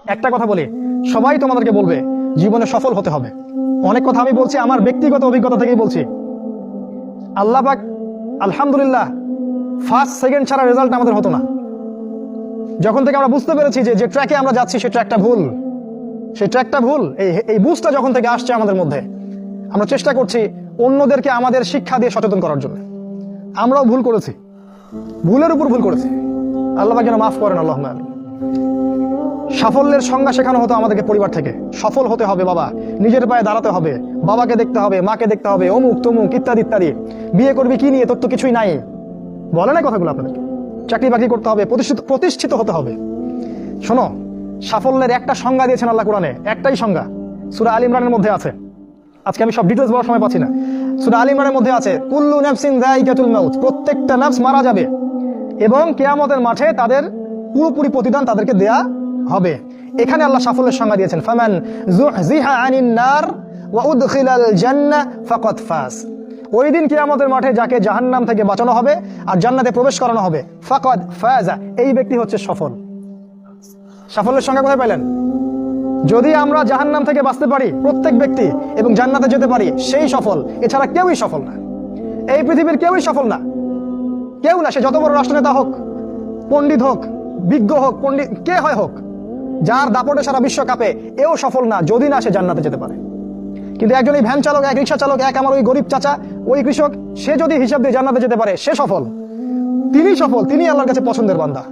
একটা কথা বলি, সবাই তোমাদেরকে বলবে জীবনে সফল হতে হবে। অনেক কথা আমি বলছি আমার ব্যক্তিগত অভিজ্ঞতা থেকেই বলছি। আল্লাহ পাক আলহামদুলিল্লাহ ফার্স্ট সেকেন্ড ছাড়া রেজাল্ট আমাদের হতো না। যখন থেকে আমরা বুঝতে পেরেছি যে ট্র্যাকে আমরা যাচ্ছি সেই ট্র্যাকটা ভুল, সেই ট্র্যাকটা ভুল, এই বুঝটা যখন থেকে আসছে আমাদের মধ্যে, আমরা চেষ্টা করছি অন্যদেরকে আমাদের শিক্ষা দিয়ে সচেতন করার জন্য। আমরাও ভুল করেছি, ভুলের উপর ভুল করেছি, আল্লাহ পাক যেন মাফ করেন। আল্লাহুম্মা আমিন। সাফল্যের সংজ্ঞা শেখানো হতো আমাদেরকে পরিবার থেকে। সফল হতে হবে বাবা, নিজের পায়ে দাঁড়াতে হবে, বাবাকে দেখতে হবে, মাকে দেখতে হবে, অমুক তমুক ইত্যাদি ইত্যাদি। বিয়ে করবি কি নিয়ে, তোর তো কিছুই নাই, বলে না কথাগুলো আপনাদেরকে। চাকরি বাকরি করতে হবে, প্রতিষ্ঠিত হতে হবে। শোনো, সাফল্যের একটা সংজ্ঞা দিয়েছেন আল্লাহ কোরআনে, একটাই সংজ্ঞা, সূরা আল ইমরানের মধ্যে আছে। আজকে আমি সব ডিটেলস বলার সময় পাচ্ছি না। সূরা আল ইমরানের মধ্যে আছে কুল্লু নাফসিন যায়িকাতুল মাউত, প্রত্যেকটা নফস মারা যাবে এবং কিয়ামতের মাঠে তাদের পুরোপুরি প্রতিদান তাদেরকে দেয়া হবে। এখানে আল্লাহ সাফল্যের সংজ্ঞা দিয়েছেন, ফামান যুহজিহা আনিন নার ওয়া উদখিলাল জান্নাহ ফাকাদ ফাজ। ওই দিন কিয়ামতের মাঠে যাকে জাহান্নাম থেকে বাঁচানো হবে আর জান্নাতে প্রবেশ করানো হবে, ফাকাদ ফাজা, এই ব্যক্তি হচ্ছে সফল। সাফল্যের সংজ্ঞা কোথায় পাইলেন? যদি আমরা জাহান্নাম থেকে বাঁচতে পারি প্রত্যেক ব্যক্তি এবং জান্নাতে যেতে পারি, সেই সফল। এছাড়া কেউই সফল না, এই পৃথিবীর কেউই সফল না, কেউ না। সে যত বড় রাষ্ট্রনেতা হোক, পণ্ডিত হোক, বিজ্ঞ হোক, পণ্ডিত কে হয় হোক, যার দাপটে সারা বিশ্ব কাঁপে, এও সফল না যদি না সে জান্নাতে যেতে পারে। কিন্তু একজন এই ভ্যান চালক, এক রিক্সা চালক, এক আমার ওই গরিব চাচা, ওই কৃষক, সে যদি হিসাব দিয়ে জান্নাতে যেতে পারে, সে সফল। তিনি সফল, তিনি আল্লাহর কাছে পছন্দের বান্দা।